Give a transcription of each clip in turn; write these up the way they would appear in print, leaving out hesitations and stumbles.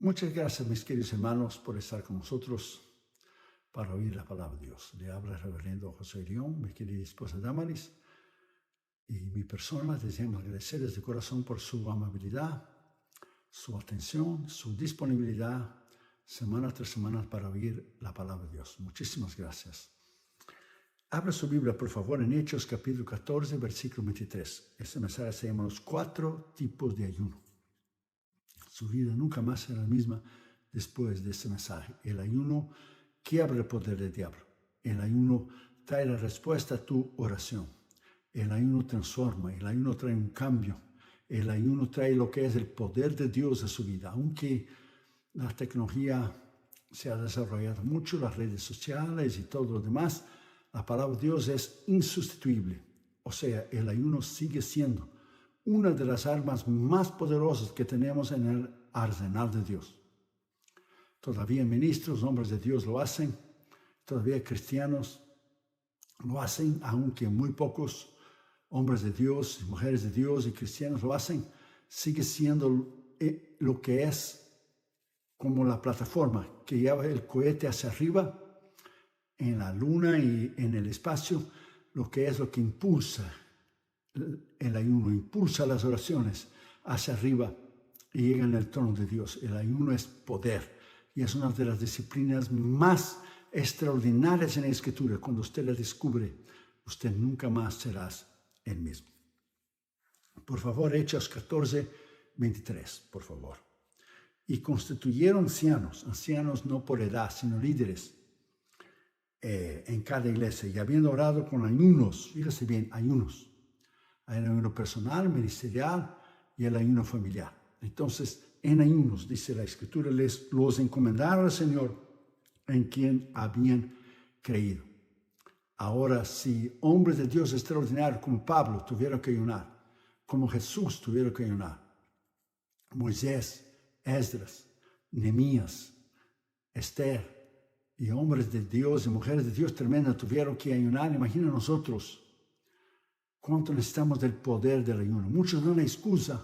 Muchas gracias, mis queridos hermanos, por estar con nosotros para oír la palabra de Dios. Le habla el reverendo José León, mi querida esposa Damaris, y mi persona. Deseamos agradecerles de corazón por su amabilidad, su atención, su disponibilidad semana tras semana para oír la palabra de Dios. Muchísimas gracias. Abra su Biblia, por favor, en Hechos capítulo 14, versículo 23. Este mensaje se llama Los 4 tipos de ayuno. Su vida nunca más será la misma después de este mensaje. El ayuno quiebra el poder del diablo. El ayuno trae la respuesta a tu oración. El ayuno transforma. El ayuno trae un cambio. El ayuno trae lo que es el poder de Dios a su vida. Aunque la tecnología se ha desarrollado mucho, las redes sociales y todo lo demás, la palabra de Dios es insustituible. O sea, el ayuno sigue siendo una de las armas más poderosas que tenemos en el arsenal de Dios. Todavía ministros, hombres de Dios lo hacen, todavía cristianos lo hacen, aunque muy pocos hombres de Dios, mujeres de Dios y cristianos lo hacen. Sigue siendo lo que es como la plataforma que lleva el cohete hacia arriba en la luna y en el espacio, lo que impulsa el ayuno, impulsa las oraciones hacia arriba y llegan al trono de Dios. El ayuno es poder y es una de las disciplinas más extraordinarias en la Escritura. Cuando usted la descubre, usted nunca más será el mismo. Por favor, Hechos 14, 23, por favor. Y constituyeron ancianos no por edad, sino líderes en cada iglesia, y habiendo orado con ayunos, fíjese bien, ayunos. Hay el ayuno personal, ministerial y el ayuno familiar. Entonces, en ayunos, dice la Escritura, los encomendaron al Señor en quien habían creído. Ahora, si hombres de Dios extraordinarios como Pablo tuvieron que ayunar, como Jesús tuvieron que ayunar, Moisés, Esdras, Nehemías, Esther, y hombres de Dios y mujeres de Dios tremendas tuvieron que ayunar, imagina nosotros cuánto necesitamos del poder del ayuno. Muchos dan la excusa,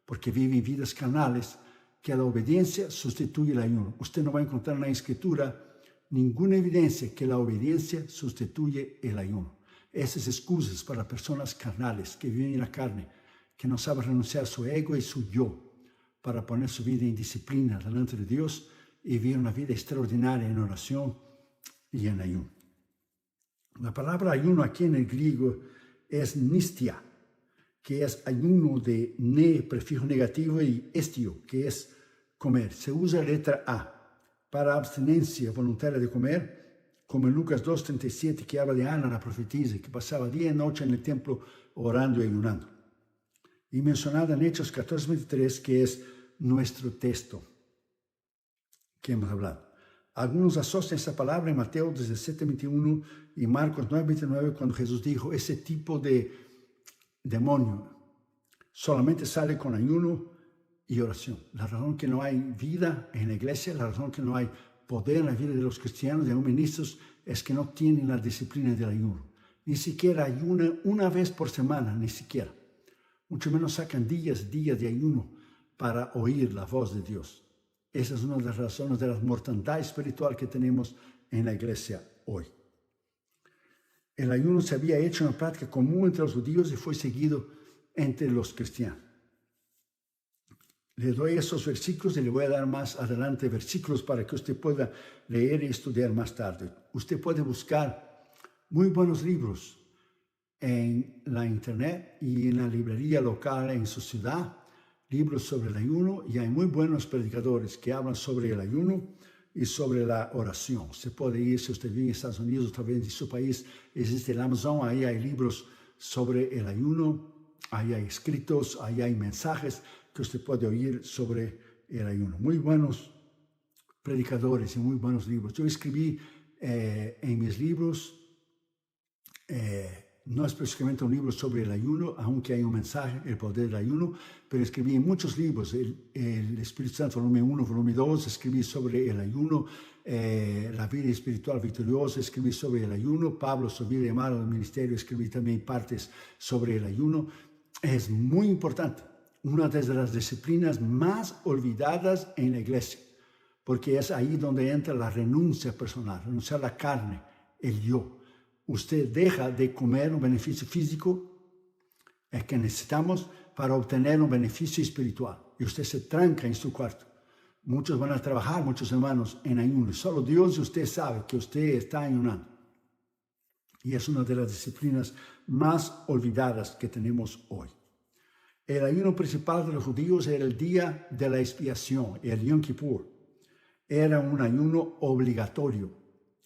porque viven vidas carnales, que la obediencia sustituye el ayuno. Usted no va a encontrar en la Escritura ninguna evidencia que la obediencia sustituye el ayuno. Esas excusas para personas carnales que viven en la carne, que no saben renunciar a su ego y su yo, para poner su vida en disciplina delante de Dios y vivir una vida extraordinaria en oración y en ayuno. La palabra ayuno aquí en el griego es nistia, que es ayuno de ne, prefijo negativo, y estio, que es comer. Se usa la letra A para abstinencia voluntaria de comer, como en Lucas 2:37, que habla de Ana, la profetisa, que pasaba día y noche en el templo orando y ayunando. Y mencionada en Hechos 14:23, que es nuestro texto que hemos hablado. Algunos asocian esa palabra en Mateo 17:21 y Marcos 9:29, cuando Jesús dijo, ese tipo de demonio solamente sale con ayuno y oración. La razón que no hay vida en la iglesia, la razón que no hay poder en la vida de los cristianos, de los ministros, es que no tienen la disciplina del ayuno. Ni siquiera ayunan una vez por semana, ni siquiera. Mucho menos sacan días de ayuno para oír la voz de Dios. Esa es una de las razones de la mortandad espiritual que tenemos en la iglesia hoy. El ayuno se había hecho una práctica común entre los judíos y fue seguido entre los cristianos. Le doy esos versículos y le voy a dar más adelante versículos para que usted pueda leer y estudiar más tarde. Usted puede buscar muy buenos libros en la internet y en la librería local en su ciudad, libros sobre el ayuno, y hay muy buenos predicadores que hablan sobre el ayuno y sobre la oración. Se puede ir, si usted vive en Estados Unidos o tal vez en su país, existe el Amazon, ahí hay libros sobre el ayuno, ahí hay escritos, ahí hay mensajes que usted puede oír sobre el ayuno. Muy buenos predicadores y muy buenos libros. Yo escribí en mis libros, no específicamente un libro sobre el ayuno, aunque hay un mensaje, el poder del ayuno, pero escribí muchos libros, el Espíritu Santo, volumen 1, volumen 2, escribí sobre el ayuno, la vida espiritual victoriosa, escribí sobre el ayuno, Pablo, su vida llamada al ministerio, escribí también partes sobre el ayuno. Es muy importante una de las disciplinas más olvidadas en la iglesia, porque es ahí donde entra la renuncia personal, renunciar a la carne, el yo. Usted deja de comer un beneficio físico que necesitamos para obtener un beneficio espiritual, y usted se tranca en su cuarto. Muchos van a trabajar, muchos hermanos, en ayuno. Solo Dios y usted sabe que usted está ayunando. Y es una de las disciplinas más olvidadas que tenemos hoy. El ayuno principal de los judíos era el día de la expiación, el Yom Kippur. Era un ayuno obligatorio.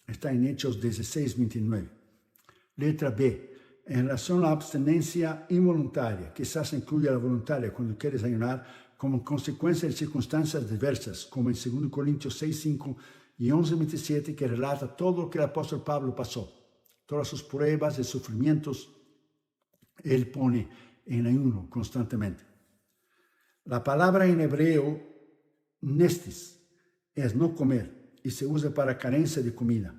Está en Hechos 16:29. Letra B. En relación a la abstinencia involuntaria, quizás incluya la voluntaria cuando quieres ayunar, como consecuencia de circunstancias diversas, como en 2 Corintios 6:5 y 11:27, que relata todo lo que el apóstol Pablo pasó, todas sus pruebas y sufrimientos, él pone en ayuno constantemente. La palabra en hebreo, nestis, es no comer y se usa para carencia de comida,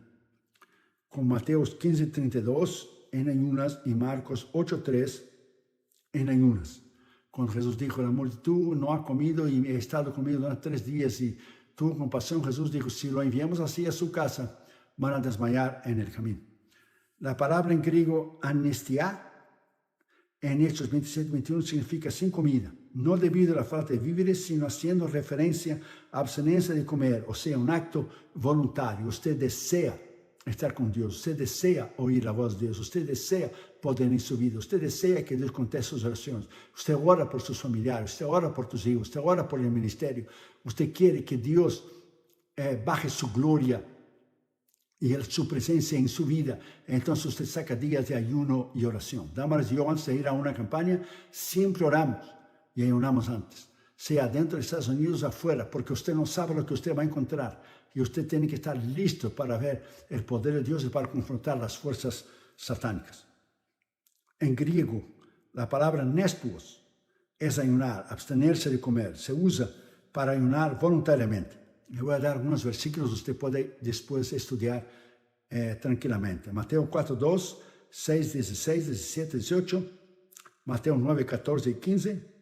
con Mateos 15:32 en ayunas y Marcos 8:3 en ayunas. Cuando Jesús dijo, la multitud no ha comido y he estado comiendo durante 3 días y tuvo compasión, Jesús dijo, si lo enviamos así a su casa, van a desmayar en el camino. La palabra en griego anestia en Hechos 27:21 significa sin comida, no debido a la falta de víveres, sino haciendo referencia a abstinencia de comer, o sea, un acto voluntario. Usted desea estar con Dios, usted desea oír la voz de Dios, usted desea poder en su vida, usted desea que Dios conteste sus oraciones, usted ora por sus familiares, usted ora por tus hijos, usted ora por el ministerio, usted quiere que Dios baje su gloria y su presencia en su vida. Entonces usted saca días de ayuno y oración. Damaris y yo, antes de ir a una campaña, siempre oramos y ayunamos antes, sea dentro de Estados Unidos o afuera, porque usted no sabe lo que usted va a encontrar y usted tiene que estar listo para ver el poder de Dios y para confrontar las fuerzas satánicas. En griego, la palabra nestuos es ayunar, abstenerse de comer. Se usa para ayunar voluntariamente. Le voy a dar algunos versículos, usted puede después estudiar tranquilamente. Mateo 4:2, 6, 16, 17, 18, Mateo 9, 14 y 15,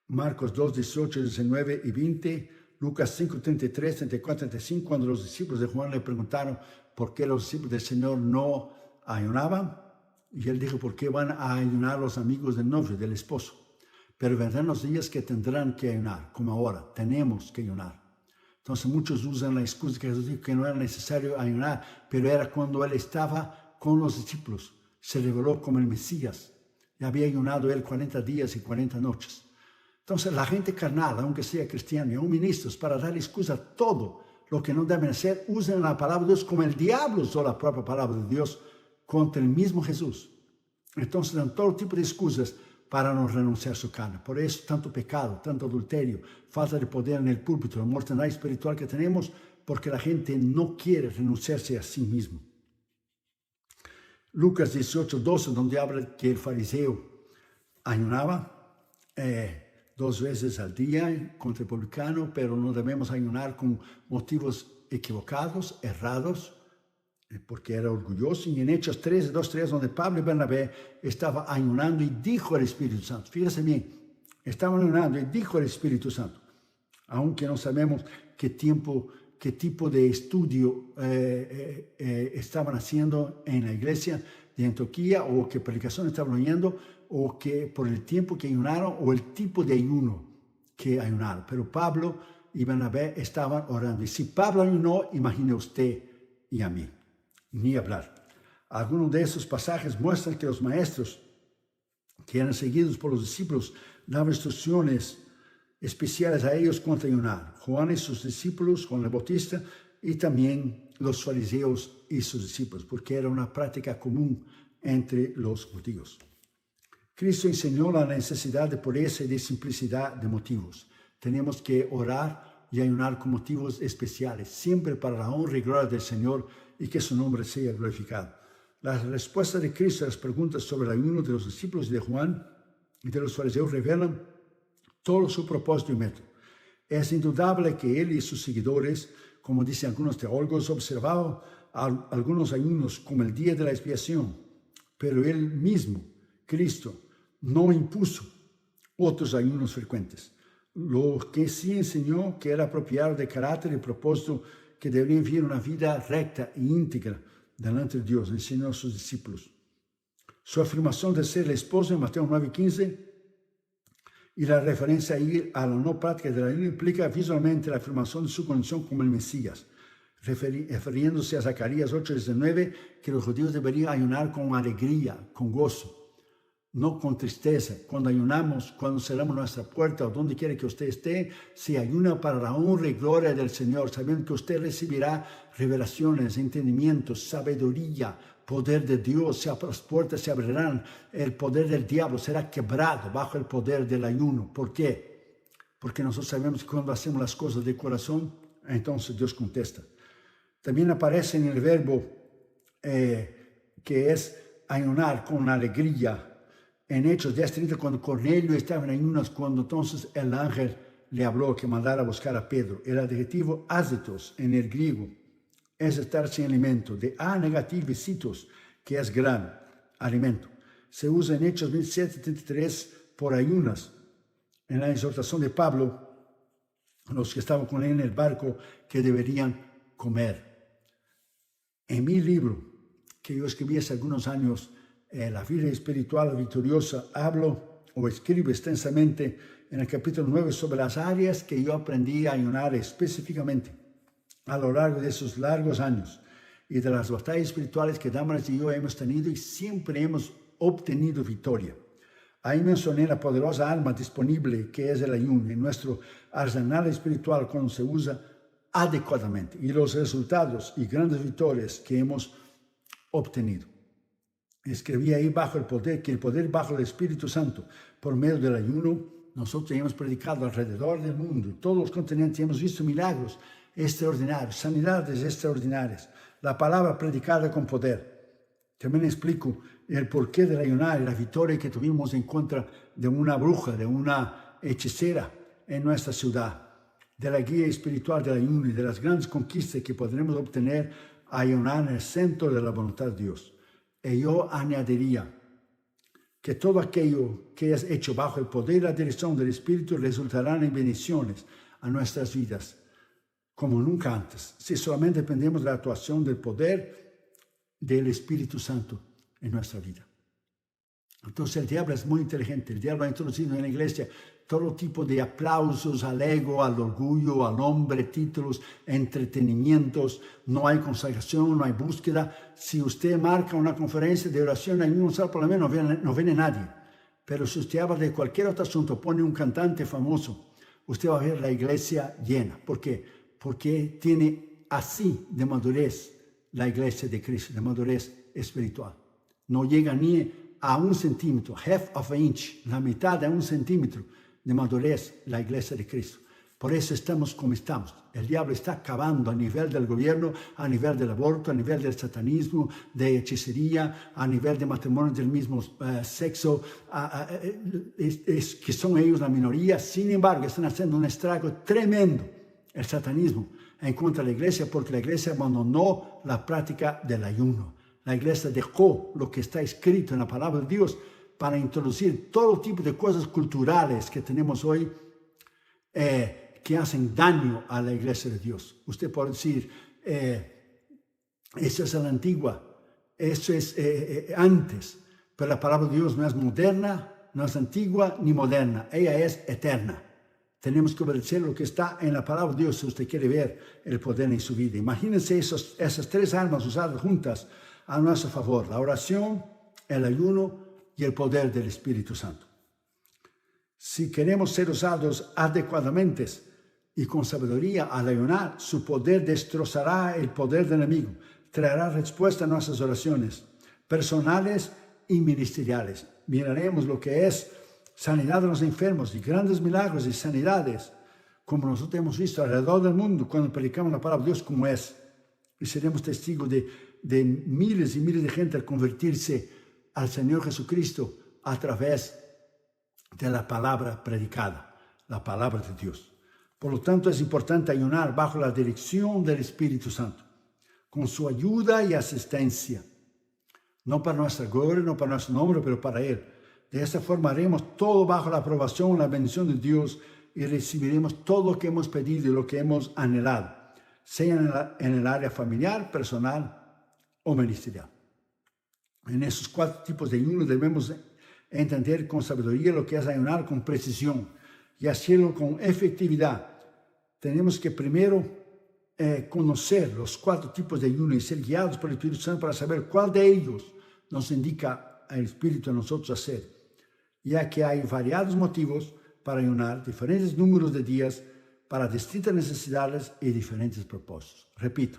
Marcos 2, 18, 19 y 20, Lucas 5, 33, 34, 35, cuando los discípulos de Juan le preguntaron por qué los discípulos del Señor no ayunaban, y él dijo, ¿por qué van a ayunar los amigos del novio, del esposo? Pero vendrán los días que tendrán que ayunar, como ahora, tenemos que ayunar. Entonces muchos usan la excusa que Jesús dijo que no era necesario ayunar, pero era cuando él estaba con los discípulos, se reveló como el Mesías, y había ayunado él 40 días y 40 noches. Entonces la gente carnal, aunque sea cristiano y aún ministros, para dar excusa a todo lo que no deben hacer, usan la palabra de Dios como el diablo usó la propia palabra de Dios contra el mismo Jesús. Entonces dan todo tipo de excusas para no renunciar a su carne. Por eso tanto pecado, tanto adulterio, falta de poder en el púlpito, la mortandad espiritual que tenemos, porque la gente no quiere renunciarse a sí mismo. Lucas 18:12, donde habla que el fariseo ayunaba 2 veces al día contra el publicano, pero no debemos ayunar con motivos equivocados, errados, porque era orgulloso. Y en Hechos 13, 2, 3, donde Pablo y Bernabé estaban ayunando y dijo el Espíritu Santo, fíjense bien, estaban ayunando y dijo el Espíritu Santo, aunque no sabemos qué tipo de estudio estaban haciendo en la iglesia de Antioquía, o qué predicación estaban oyendo, o que por el tiempo que ayunaron, o el tipo de ayuno que ayunaron. Pero Pablo y Bernabé estaban orando. Y si Pablo ayunó, imagine usted y a mí, ni hablar. Algunos de esos pasajes muestran que los maestros que eran seguidos por los discípulos daban instrucciones especiales a ellos contra ayunar. Juan y sus discípulos, Juan el Bautista, y también los fariseos y sus discípulos, porque era una práctica común entre los judíos. Cristo enseñó la necesidad de pureza y de simplicidad de motivos. Tenemos que orar y ayunar con motivos especiales, siempre para la honra y gloria del Señor y que su nombre sea glorificado. Las respuestas de Cristo a las preguntas sobre el ayuno de los discípulos de Juan y de los fariseos revelan todo su propósito y método. Es indudable que él y sus seguidores, como dicen algunos teólogos, observaban algunos ayunos como el día de la expiación, pero él mismo, Cristo, no impuso otros ayunos frecuentes. Lo que sí enseñó que era apropiado de carácter y propósito, que deberían vivir una vida recta e íntegra delante de Dios, enseñó a sus discípulos. Su afirmación de ser el esposo en Mateo 9:15 y la referencia ahí a la no práctica de la ayuno implica visualmente la afirmación de su condición como el Mesías, refiriéndose a Zacarías 8:19, que los judíos deberían ayunar con alegría, con gozo, no con tristeza. Cuando ayunamos, cuando cerramos nuestra puerta o donde quiera que usted esté, se ayuna para la honra y gloria del Señor, sabiendo que usted recibirá revelaciones, entendimientos, sabiduría, poder de Dios. Las puertas se abrirán, el poder del diablo será quebrado bajo el poder del ayuno. ¿Por qué? Porque nosotros sabemos que cuando hacemos las cosas de corazón, entonces Dios contesta. También aparece en el verbo que es ayunar con alegría. En Hechos 10:30, cuando Cornelio estaba en ayunas, cuando entonces el ángel le habló que mandara a buscar a Pedro. El adjetivo azetos en el griego es estar sin alimento, de a negativo y citos, que es gran alimento. Se usa en Hechos 27:33 por ayunas. En la exhortación de Pablo, los que estaban con él en el barco, que deberían comer. En mi libro, que yo escribí hace algunos años, La vida espiritual victoriosa, hablo o escribo extensamente en el capítulo 9 sobre las áreas que yo aprendí a ayunar específicamente a lo largo de esos largos años y de las batallas espirituales que Damaris y yo hemos tenido y siempre hemos obtenido victoria. Ahí mencioné la poderosa arma disponible que es el ayuno en nuestro arsenal espiritual cuando se usa adecuadamente y los resultados y grandes victorias que hemos obtenido. Escribí ahí bajo el poder, que el poder bajo el Espíritu Santo, por medio del ayuno, nosotros hemos predicado alrededor del mundo, en todos los continentes, hemos visto milagros extraordinarios, sanidades extraordinarias, la palabra predicada con poder. También explico el porqué del ayunar y la victoria que tuvimos en contra de una bruja, de una hechicera en nuestra ciudad, de la guía espiritual del ayuno y de las grandes conquistas que podremos obtener a ayunar en el centro de la voluntad de Dios. Y yo añadiría que todo aquello que es hecho bajo el poder y la dirección del Espíritu resultará en bendiciones a nuestras vidas, como nunca antes, si solamente dependemos de la actuación del poder del Espíritu Santo en nuestra vida. Entonces el diablo es muy inteligente. El diablo ha introducido en la iglesia todo tipo de aplausos al ego, al orgullo, al hombre, títulos, entretenimientos. No hay consagración, no hay búsqueda. Si usted marca una conferencia de oración en un solo por lo menos no viene nadie. Pero si usted habla de cualquier otro asunto, pone un cantante famoso, usted va a ver la iglesia llena. ¿Por qué? Porque tiene así de madurez la iglesia de Cristo, de madurez espiritual. No llega ni a 1 centímetro, half of an inch, la mitad de 1 centímetro de madurez la iglesia de Cristo. Por eso estamos como estamos. El diablo está acabando a nivel del gobierno, a nivel del aborto, a nivel del satanismo, de hechicería, a nivel de matrimonio del mismo sexo, que son ellos la minoría. Sin embargo, están haciendo un estrago tremendo, el satanismo, en contra de la iglesia, porque la iglesia abandonó la práctica del ayuno. La iglesia dejó lo que está escrito en la palabra de Dios para introducir todo tipo de cosas culturales que tenemos hoy que hacen daño a la iglesia de Dios. Usted puede decir, eso es a la antigua, eso es antes, pero la palabra de Dios no es moderna, no es antigua ni moderna, ella es eterna. Tenemos que obedecer lo que está en la palabra de Dios si usted quiere ver el poder en su vida. Imagínense esas tres armas usadas juntas a nuestro favor: la oración, el ayuno y el poder del Espíritu Santo. Si queremos ser usados adecuadamente y con sabiduría al ayunar, su poder destrozará el poder del enemigo, traerá respuesta a nuestras oraciones personales y ministeriales. Miraremos lo que es sanidad de los enfermos y grandes milagros y sanidades, como nosotros hemos visto alrededor del mundo cuando predicamos la palabra de Dios como es. Y seremos testigos de miles y miles de gente al convertirse al Señor Jesucristo a través de la palabra predicada, la palabra de Dios. Por lo tanto, es importante ayunar bajo la dirección del Espíritu Santo, con su ayuda y asistencia, no para nuestra gloria, no para nuestro nombre, pero para Él. De esta forma haremos todo bajo la aprobación, la bendición de Dios y recibiremos todo lo que hemos pedido y lo que hemos anhelado, sea en el área familiar, personal o ministerial. En esos 4 tipos de ayuno debemos entender con sabiduría lo que es ayunar con precisión y hacerlo con efectividad. Tenemos que primero conocer los 4 tipos de ayuno y ser guiados por el Espíritu Santo para saber cuál de ellos nos indica el Espíritu a nosotros hacer, ya que hay variados motivos para ayunar, diferentes números de días para distintas necesidades y diferentes propósitos. Repito,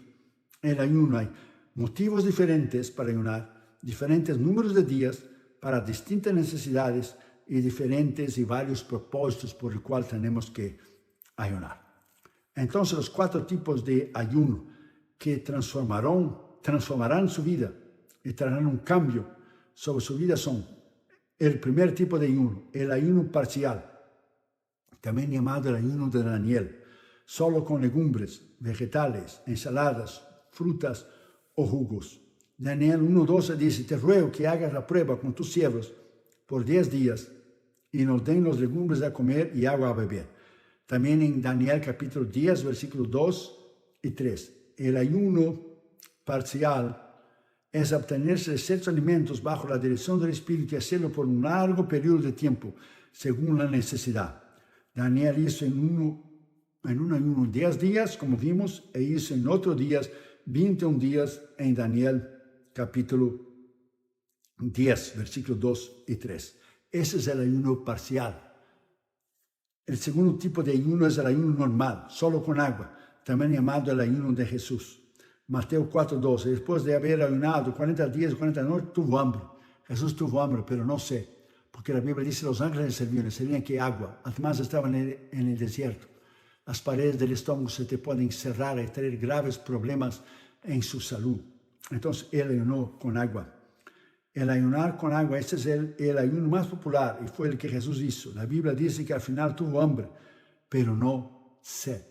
en el ayuno hay motivos diferentes para ayunar, diferentes números de días para distintas necesidades y diferentes y varios propósitos por el cual tenemos que ayunar. Entonces, los 4 tipos de ayuno que transformarán su vida y traerán un cambio sobre su vida son: el primer tipo de ayuno, el ayuno parcial, también llamado el ayuno de Daniel, solo con legumbres, vegetales, ensaladas, frutas o jugos. Daniel 1:12 dice: te ruego que hagas la prueba con tus siervos por 10 días y nos den los legumbres a comer y agua a beber. También en Daniel capítulo 10, versículos 2 y 3. El ayuno parcial es abstenerse de ciertos alimentos bajo la dirección del Espíritu y hacerlo por un largo periodo de tiempo, según la necesidad. Daniel hizo en un ayuno 10 días, como vimos, e hizo en otros días 21 días en Daniel capítulo 10, versículos 2 y 3. Ese es el ayuno parcial. El segundo tipo de ayuno es el ayuno normal, solo con agua, también llamado el ayuno de Jesús. Mateo 4:12, después de haber ayunado 40 días y 40 noches, tuvo hambre. Jesús tuvo hambre, pero no sé, porque la Biblia dice los ángeles servían que agua. Además estaban en el desierto. Las paredes del estómago se te pueden cerrar y traer graves problemas en su salud. Entonces él ayunó con agua. El ayunar con agua, este es el ayuno más popular y fue el que Jesús hizo. La Biblia dice que al final tuvo hambre, pero no sed.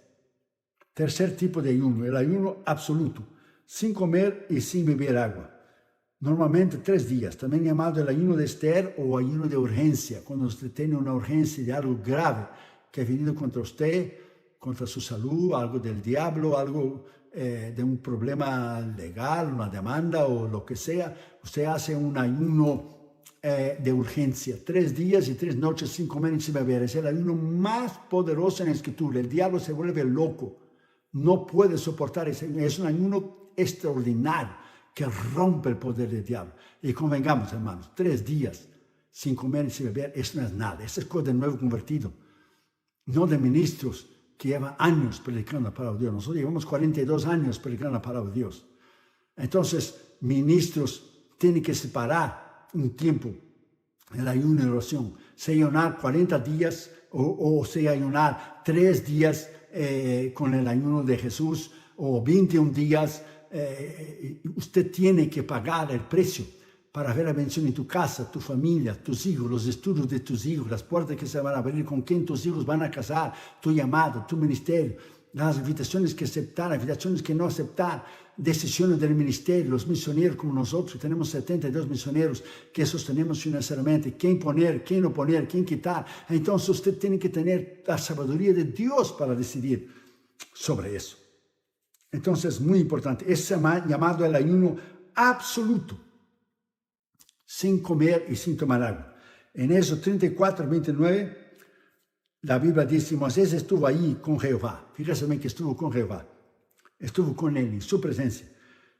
Tercer tipo de ayuno, el ayuno absoluto, sin comer y sin beber agua. Normalmente 3 días, también llamado el ayuno de Esther o ayuno de urgencia, cuando usted tiene una urgencia de algo grave que ha venido contra usted, contra su salud, algo del diablo, algo de un problema legal, una demanda o lo que sea. Usted hace un ayuno de urgencia, 3 días y 3 noches sin comer y sin beber. Es el ayuno más poderoso en la Escritura. El diablo se vuelve loco, no puede soportar ese. Es un ayuno extraordinario que rompe el poder del diablo. Y convengamos, hermanos, 3 días sin comer y sin beber, eso no es nada. Eso es cosa del nuevo convertido, no de ministros que llevan años predicando la palabra de Dios. Nosotros llevamos 42 años predicando la palabra de Dios. Entonces, ministros tienen que separar un tiempo, el ayuno y la oración, sea ayunar 40 días o sea ayunar 3 días con el ayuno de Jesús o 21 días. Usted tiene que pagar el precio para ver la bendición en tu casa, tu familia, tus hijos, los estudios de tus hijos, las puertas que se van a abrir, con quién tus hijos van a casar, tu llamado, tu ministerio, las invitaciones que aceptar, invitaciones que no aceptar, decisiones del ministerio, los misioneros como nosotros, tenemos 72 misioneros que sostenemos financieramente, quién poner, quién no poner, quién quitar. Entonces usted tiene que tener la sabiduría de Dios para decidir sobre eso. Entonces, muy importante, es llamado el ayuno absoluto, sin comer y sin tomar agua. En Éxodo 34, 29, la Biblia dice: Moisés estuvo ahí con Jehová. Fíjese bien que estuvo con Jehová. Estuvo con él en su presencia.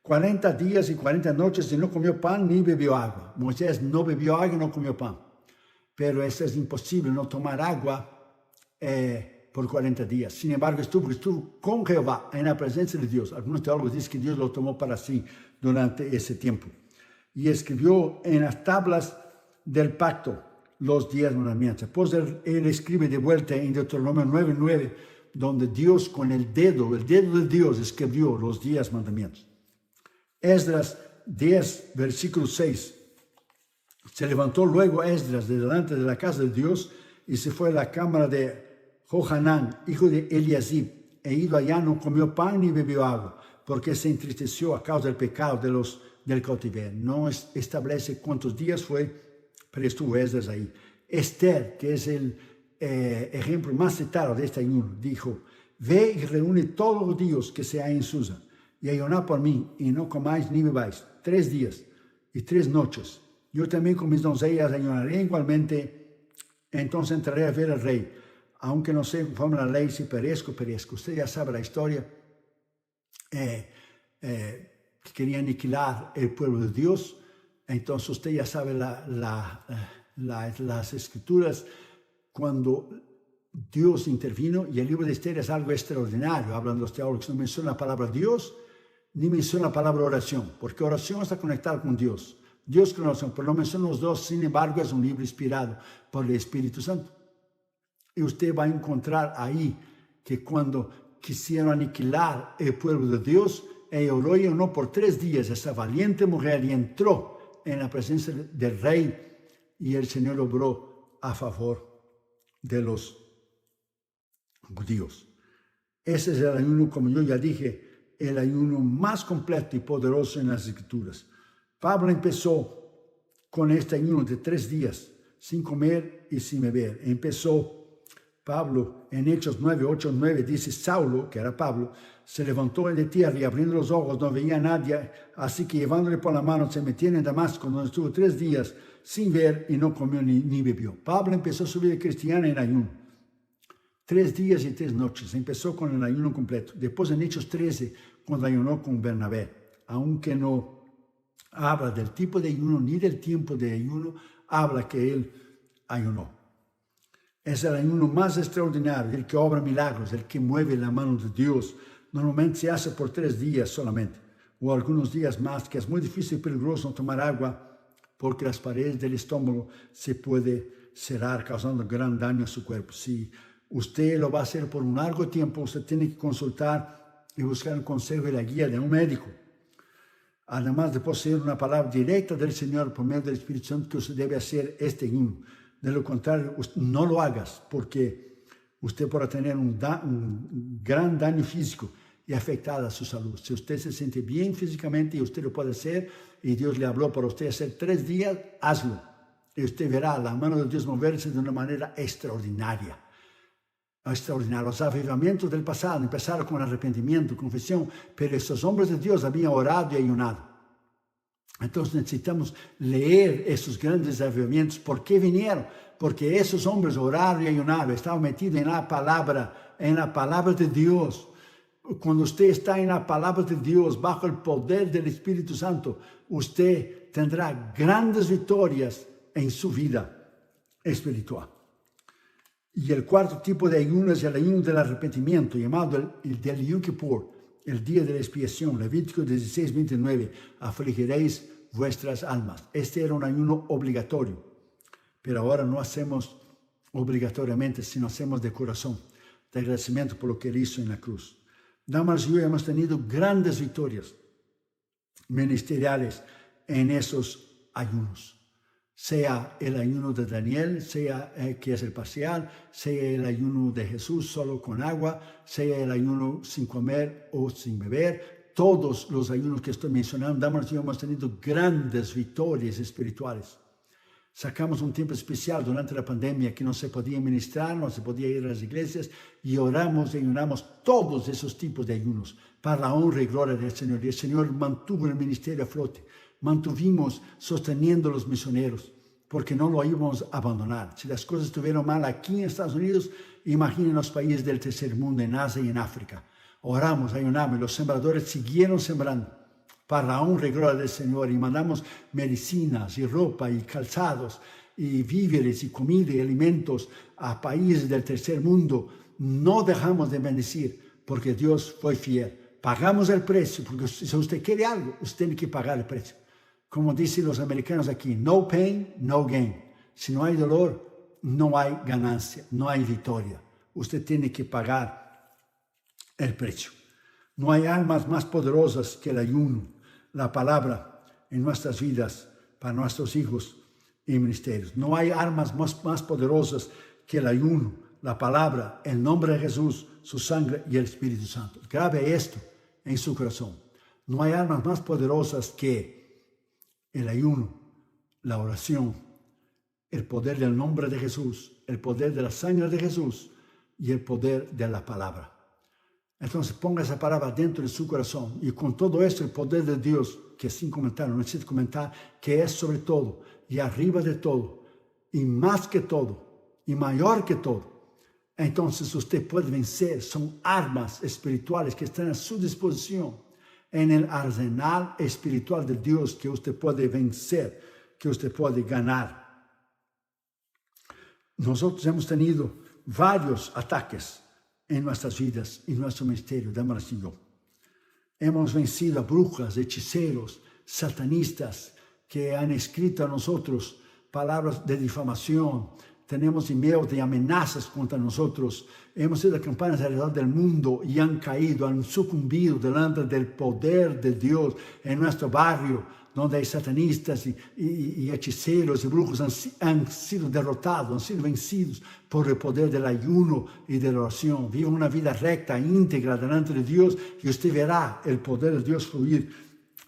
40 días y 40 noches y no comió pan ni bebió agua. Moisés no bebió agua y no comió pan. Pero eso es imposible, no tomar agua por 40 días. Sin embargo, estuvo con Jehová en la presencia de Dios. Algunos teólogos dicen que Dios lo tomó para sí durante ese tiempo. Y escribió en las tablas del pacto los 10 mandamientos. Pues él escribe de vuelta en Deuteronomio 9:9, donde Dios con el dedo de Dios escribió los 10 mandamientos. Esdras 10, versículo 6. Se levantó luego Esdras de delante de la casa de Dios y se fue a la cámara de Johanán, hijo de Eliasib, e ido allá no comió pan ni bebió agua, porque se entristeció a causa del pecado del cautiverio. No establece cuántos días fue, pero estuvo Esdras ahí. Esther, que es el ejemplo más citado de este ayuno, dijo: ve y reúne todos los días que se hay en Susa, y ayuná por mí, y no comáis ni bebáis, 3 días y 3 noches. Yo también con mis doncellas ayunaré igualmente, entonces entraré a ver al rey, aunque no sé conforme la ley, si perezco. Usted ya sabe la historia, que quería aniquilar el pueblo de Dios. Entonces usted ya sabe las escrituras, cuando Dios intervino, y el libro de Esther es algo extraordinario. Hablan los teólogos, no menciona la palabra Dios, ni menciona la palabra oración, porque oración está conectada con Dios. Dios con oración, pero no menciona los dos. Sin embargo, es un libro inspirado por el Espíritu Santo. Y usted va a encontrar ahí que cuando quisieron aniquilar el pueblo de Dios, ella oró y oró por 3 días, esa valiente mujer, y entró en la presencia del rey, y el Señor obró a favor de los judíos. Ese es el ayuno, como yo ya dije, el ayuno más completo y poderoso en las Escrituras. Pablo empezó con este ayuno de 3 días, sin comer y sin beber. Empezó Pablo en Hechos 9, 8, 9, dice: Saulo, que era Pablo, se levantó de tierra y abriendo los ojos no veía a nadie, así que llevándole por la mano se metió en Damasco, donde estuvo 3 días sin ver y no comió ni bebió. Pablo empezó su vida cristiana en ayuno. 3 días y 3 noches. Empezó con el ayuno completo. Después en Hechos 13, cuando ayunó con Bernabé, aunque no habla del tipo de ayuno ni del tiempo de ayuno, habla que él ayunó. Es el ayuno más extraordinario, el que obra milagros, el que mueve la mano de Dios. Normalmente se hace por 3 días solamente, o algunos días más, que es muy difícil y peligroso no tomar agua, porque las paredes del estómago se puede cerrar, causando gran daño a su cuerpo. Si usted lo va a hacer por un largo tiempo, usted tiene que consultar y buscar el consejo y la guía de un médico. Además de poseer una palabra directa del Señor por medio del Espíritu Santo, que usted debe hacer este ayuno. De lo contrario, no lo hagas, porque usted podrá tener un gran daño físico y afectada a su salud. Si usted se siente bien físicamente y usted lo puede hacer, y Dios le habló para usted hacer 3 días, hazlo. Y usted verá la mano de Dios moverse de una manera extraordinaria. Extraordinario. Los avivamientos del pasado empezaron con arrepentimiento, confesión, pero estos hombres de Dios habían orado y ayunado. Entonces necesitamos leer esos grandes avivamientos. ¿Por qué vinieron? Porque esos hombres oraron y ayunaron, estaban metidos en la palabra de Dios. Cuando usted está en la palabra de Dios, bajo el poder del Espíritu Santo, usted tendrá grandes victorias en su vida espiritual. Y el cuarto tipo de ayuno es el ayuno del arrepentimiento, llamado el del Yom Kippur, el día de la expiación. Levítico 16, 29, afligiréis vuestras almas. Este era un ayuno obligatorio, pero ahora no hacemos obligatoriamente, sino hacemos de corazón, de agradecimiento por lo que él hizo en la cruz. Damas y yo hemos tenido grandes victorias ministeriales en esos ayunos. Sea el ayuno de Daniel, sea que es el parcial, sea el ayuno de Jesús solo con agua, sea el ayuno sin comer o sin beber. Todos los ayunos que estoy mencionando, damas y yo, hemos tenido grandes victorias espirituales. Sacamos un tiempo especial durante la pandemia que no se podía ministrar, no se podía ir a las iglesias, y oramos y ayunamos todos esos tipos de ayunos para la honra y gloria del Señor. Y el Señor mantuvo el ministerio a flote. Mantuvimos sosteniendo a los misioneros, porque no lo íbamos a abandonar. Si las cosas estuvieron mal aquí en Estados Unidos, imaginen los países del tercer mundo, en Asia y en África. Oramos, ayunamos, y los sembradores siguieron sembrando para la honra y gloria del Señor, y mandamos medicinas y ropa y calzados y víveres y comida y alimentos a países del tercer mundo. No dejamos de bendecir, porque Dios fue fiel. Pagamos el precio, porque si usted quiere algo, usted tiene que pagar el precio. Como dicen los americanos aquí, no pain, no gain. Si no hay dolor, no hay ganancia, no hay victoria. Usted tiene que pagar el precio. No hay armas más poderosas que el ayuno, la palabra en nuestras vidas, para nuestros hijos y ministerios. No hay armas más poderosas que el ayuno, la palabra, el nombre de Jesús, su sangre y el Espíritu Santo. Grabe esto en su corazón. No hay armas más poderosas que el ayuno, la oración el poder del nombre de Jesús, el poder de la sangre de Jesús y el poder de la palabra. Entonces ponga esa palabra dentro de su corazón y con todo esto el poder de Dios, que sin comentar, no necesito comentar, que es sobre todo y arriba de todo y más que todo y mayor que todo. Entonces usted puede vencer, son armas espirituales que están a su disposición en el arsenal espiritual de Dios que usted puede vencer, que usted puede ganar. Nosotros hemos tenido varios ataques en nuestras vidas y nuestro ministerio, Damaris y yo. Hemos vencido a brujas, hechiceros, satanistas que han escrito a nosotros palabras de difamación. Tenemos emails de amenazas contra nosotros. Hemos ido a campañas alrededor del mundo y han caído, han sucumbido delante del poder de Dios en nuestro barrio, donde hay satanistas y hechiceros y brujos han sido derrotados, han sido vencidos por el poder del ayuno y de la oración. Viva una vida recta, íntegra delante de Dios y usted verá el poder de Dios fluir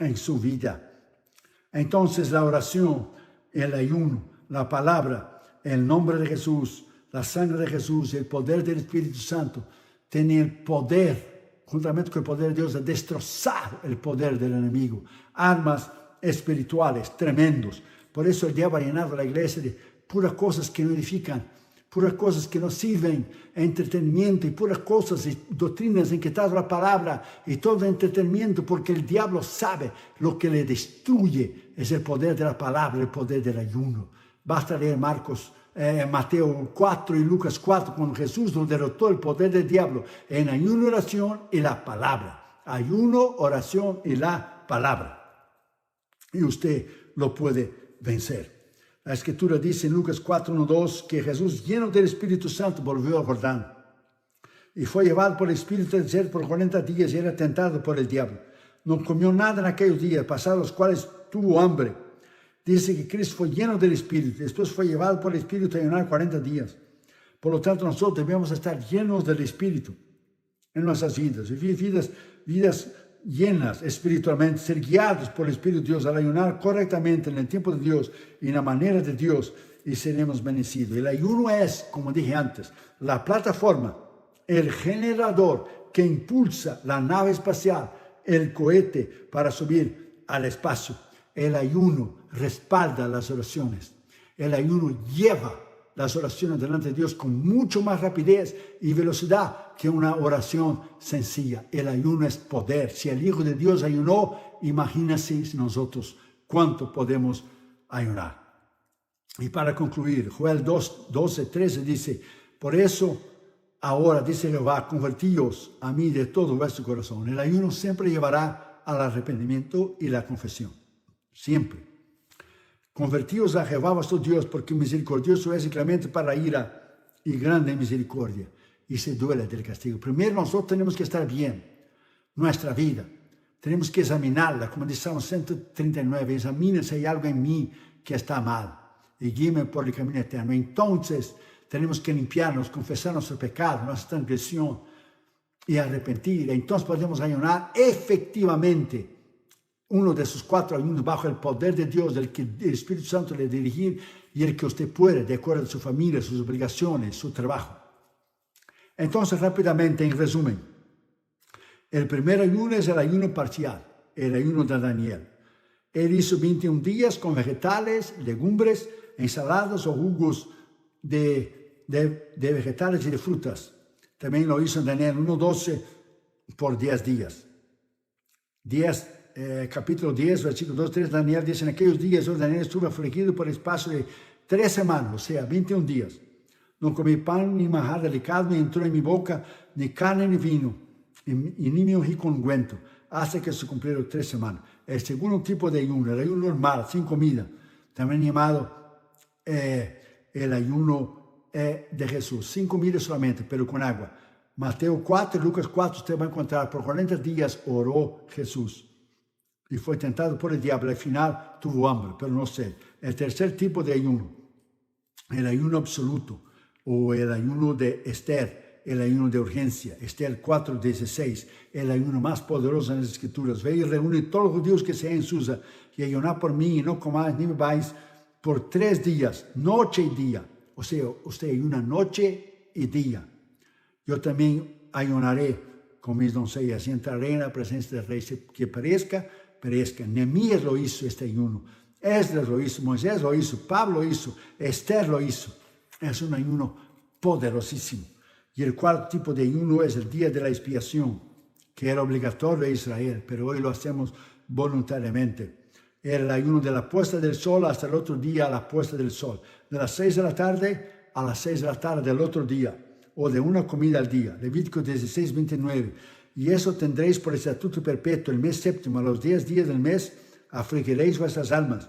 en su vida. Entonces la oración, el ayuno, la palabra, el nombre de Jesús, la sangre de Jesús y el poder del Espíritu Santo tienen el poder, juntamente con el poder de Dios, de destrozar el poder del enemigo. Armas espirituales tremendos. Por eso el diablo ha llenado la iglesia de puras cosas que no edifican, puras cosas que no sirven, entretenimiento y puras cosas y doctrinas en que está la palabra y todo entretenimiento, porque el diablo sabe lo que le destruye es el poder de la palabra, el poder del ayuno. Basta leer Mateo 4 y Lucas 4, cuando Jesús nos derrotó el poder del diablo en ayuno, oración y la palabra. Ayuno, oración y la palabra. Y usted lo puede vencer. La Escritura dice en Lucas 4, 1, 2 que Jesús, lleno del Espíritu Santo, volvió al Jordán y fue llevado por el Espíritu al desierto por 40 días y era tentado por el diablo. No comió nada en aquellos días, pasados los cuales tuvo hambre. Dice que Cristo fue lleno del Espíritu, después fue llevado por el Espíritu a ayunar 40 días. Por lo tanto, nosotros debemos estar llenos del Espíritu en nuestras vidas, vivir vidas llenas espiritualmente, ser guiados por el Espíritu de Dios al ayunar correctamente en el tiempo de Dios y en la manera de Dios y seremos bendecidos. El ayuno es, como dije antes, la plataforma, el generador que impulsa la nave espacial, el cohete para subir al espacio. El ayuno respalda las oraciones. El ayuno lleva las oraciones delante de Dios con mucho más rapidez y velocidad que una oración sencilla. El ayuno es poder. Si el Hijo de Dios ayunó, imagínense nosotros cuánto podemos ayunar. Y para concluir, Joel 2, 12, 13 dice, por eso ahora, dice Jehová, convertíos a mí de todo vuestro corazón. El ayuno siempre llevará al arrepentimiento y la confesión. Siempre. Convertíos a Jehová vuestro Dios, porque misericordioso es y clemente para ira y grande en misericordia, y se duele del castigo. Primero nosotros tenemos que estar bien, nuestra vida. Tenemos que examinarla, como dice Salmo 139, examina si hay algo en mí que está mal, y guíame por el camino eterno. Entonces tenemos que limpiarnos, confesar nuestro pecado, nuestra transgresión, y arrepentir. Entonces podemos ayunar efectivamente. Uno de esos 4 ayunos bajo el poder de Dios, del que el Espíritu Santo le dirige y el que usted puede, de acuerdo a su familia, sus obligaciones, su trabajo. Entonces, rápidamente, en resumen, el primer ayuno es el ayuno parcial, el ayuno de Daniel. Él hizo 21 días con vegetales, legumbres, ensaladas o jugos de vegetales y de frutas. También lo hizo en Daniel 1:12 por 10 días. Capítulo 10, versículo 2, 3, Daniel dice, en aquellos días yo, Daniel, estuve afligido por el espacio de 3 semanas, o sea, 21 días. No comí pan ni manjar delicado, ni entró en mi boca ni carne ni vino, y ni me ungí con ungüento, hasta que se cumplieron 3 semanas. El segundo tipo de ayuno, el ayuno normal, sin comida, también llamado el ayuno de Jesús, sin comida solamente, pero con agua. Mateo 4 y Lucas 4, usted va a encontrar, por 40 días oró Jesús. Y fue tentado por el diablo. Al final tuvo hambre, pero no sé. El tercer tipo de ayuno, el ayuno absoluto, o el ayuno de Esther, el ayuno de urgencia. Esther 4:16, el ayuno más poderoso en las Escrituras. Ve y reúne todos los judíos que sean en Susa, y ayuná por mí, y no comáis ni bebáis, por 3 días, noche y día. O sea, usted ayuna noche y día. Yo también ayunaré con mis doncellas y entraré en la presencia del rey. Que perezca, perezca. Nehemías lo hizo este ayuno. Esdras lo hizo, Moisés lo hizo, Pablo lo hizo, Esther lo hizo. Es un ayuno poderosísimo. Y el cuarto tipo de ayuno es el día de la expiación, que era obligatorio de Israel, pero hoy lo hacemos voluntariamente. Era el ayuno de la puesta del sol hasta el otro día a la puesta del sol. De las 6 de la tarde a las 6 de la tarde del otro día, o de una comida al día. Levítico 16, 29. Y eso tendréis por estatuto perpetuo el mes séptimo, a los 10 días del mes, afligiréis vuestras almas,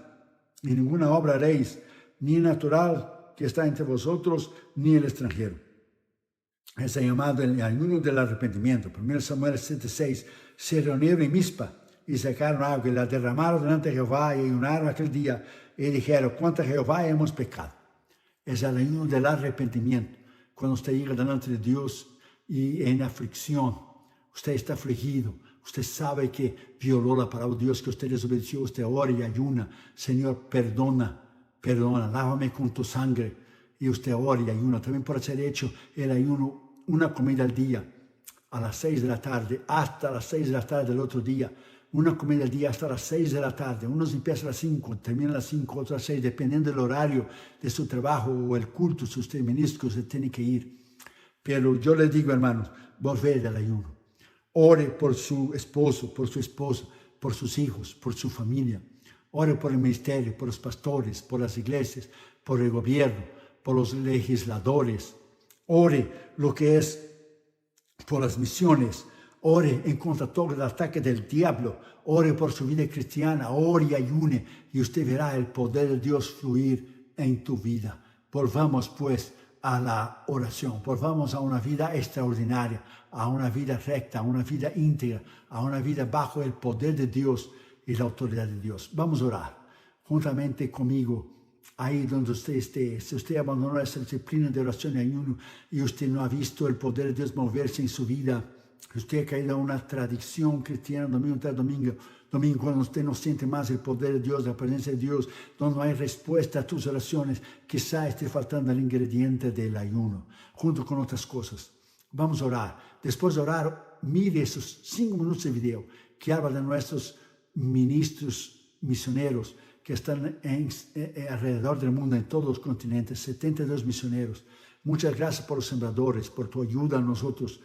y ninguna obra haréis, ni natural que está entre vosotros, ni el extranjero. Es llamado el ayuno del arrepentimiento. 1 Samuel 7:6. Se reunieron en Mizpa y sacaron agua y la derramaron delante de Jehová y ayunaron aquel día y dijeron: contra Jehová hemos pecado. Es el ayuno del arrepentimiento. Cuando usted llega delante de Dios y en aflicción, usted está afligido, usted sabe que violó la palabra de Dios, que usted desobedeció, usted ora y ayuna: Señor, perdona, lávame con tu sangre. Y usted ora y ayuna. También puede ser hecho el ayuno, una comida al día, a las 6 de la tarde, hasta las 6 de la tarde del otro día. Una comida al día hasta las 6 de la tarde. Unos empiezan a las 5, terminan a las 5, otros a las 6, dependiendo del horario de su trabajo o el culto, si usted es ministro, usted tiene que ir. Pero yo les digo, hermanos, volver del ayuno. Ore por su esposo, por su esposa, por sus hijos, por su familia. Ore por el ministerio, por los pastores, por las iglesias, por el gobierno, por los legisladores. Ore lo que es por las misiones. Ore en contra de todo el ataque del diablo. Ore por su vida cristiana. Ore y ayune y usted verá el poder de Dios fluir en tu vida. Volvamos pues a la oración. Volvamos a una vida extraordinaria, a una vida recta, a una vida íntegra, a una vida bajo el poder de Dios y la autoridad de Dios. Vamos a orar juntamente conmigo. Ahí donde usted esté, si usted abandonó esa disciplina de oración y ayuno y usted no ha visto el poder de Dios moverse en su vida, usted ha caído en una tradición cristiana domingo tras domingo, cuando usted no siente más el poder de Dios, la presencia de Dios, donde no hay respuesta a tus oraciones, quizá esté faltando el ingrediente del ayuno, junto con otras cosas. Vamos a orar. Después de orar, mire esos 5 minutos de video que habla de nuestros ministros misioneros que están alrededor del mundo, en todos los continentes, 72 misioneros. Muchas gracias por los sembradores, por tu ayuda a nosotros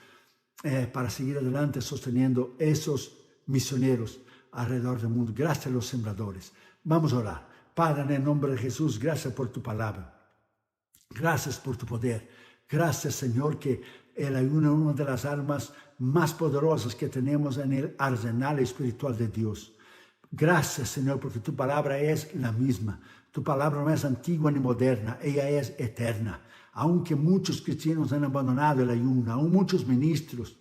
para seguir adelante sosteniendo esos misioneros alrededor del mundo. Gracias a los sembradores. Vamos a orar. Padre, en el nombre de Jesús, gracias por tu palabra. Gracias por tu poder. Gracias, Señor, que el ayuno es una de las armas más poderosas que tenemos en el arsenal espiritual de Dios. Gracias, Señor, porque tu palabra es la misma. Tu palabra no es antigua ni moderna, ella es eterna. Aunque muchos cristianos han abandonado el ayuno, aún muchos ministros,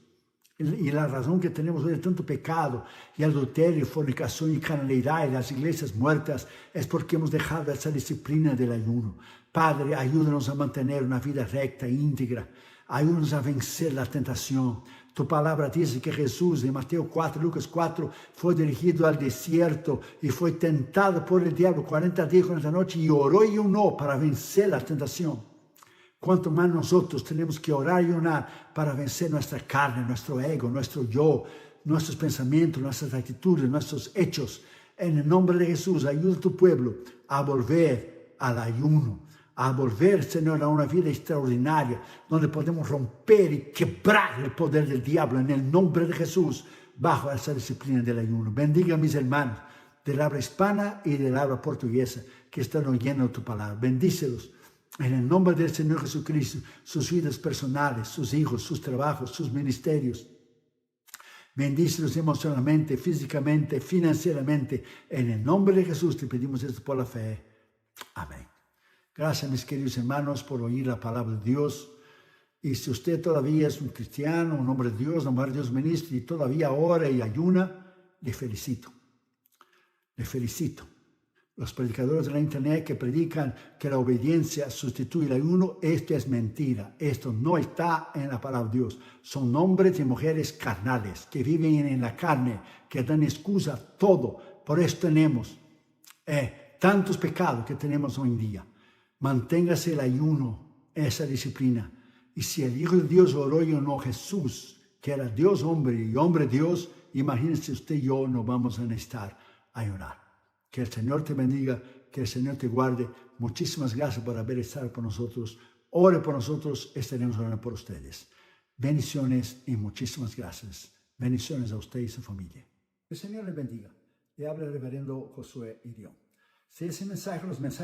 y la razón que tenemos hoy de tanto pecado, y adulterio, fornicación y carnalidad, y las iglesias muertas, es porque hemos dejado esa disciplina del ayuno. Padre, ayúdanos a mantener una vida recta e íntegra. Ayúdanos a vencer la tentación. Tu palabra dice que Jesús, en Mateo 4, Lucas 4, fue dirigido al desierto y fue tentado por el diablo 40 días y 40 noches y oró y ayunó para vencer la tentación. Cuanto más nosotros tenemos que orar y ayunar para vencer nuestra carne, nuestro ego, nuestro yo, nuestros pensamientos, nuestras actitudes, nuestros hechos. En el nombre de Jesús, ayuda a tu pueblo a volver al ayuno, a volver, Señor, a una vida extraordinaria, donde podemos romper y quebrar el poder del diablo en el nombre de Jesús, bajo esa disciplina del ayuno. Bendiga a mis hermanos del habla hispana y del habla portuguesa que están oyendo tu palabra. Bendícelos en el nombre del Señor Jesucristo, sus vidas personales, sus hijos, sus trabajos, sus ministerios. Bendícelos emocionalmente, físicamente, financieramente. En el nombre de Jesús te pedimos esto por la fe. Amén. Gracias, mis queridos hermanos, por oír la palabra de Dios. Y si usted todavía es un cristiano, un hombre de Dios, una mujer de Dios ministro, y todavía ora y ayuna, le felicito. Le felicito. Los predicadores de la internet que predican que la obediencia sustituye el ayuno, esto es mentira. Esto no está en la palabra de Dios. Son hombres y mujeres carnales que viven en la carne, que dan excusa a todo. Por eso tenemos tantos pecados que tenemos hoy en día. Manténgase el ayuno, esa disciplina. Y si el Hijo de Dios oró y no Jesús, que era Dios hombre y hombre Dios, imagínense usted y yo no vamos a necesitar ayunar. Que el Señor te bendiga, que el Señor te guarde. Muchísimas gracias por haber estado por nosotros. Ore por nosotros, estaremos orando por ustedes. Bendiciones y muchísimas gracias. Bendiciones a usted y su familia. El Señor le bendiga. Le habla el reverendo Josué Irión. Si ese mensaje, los mensajes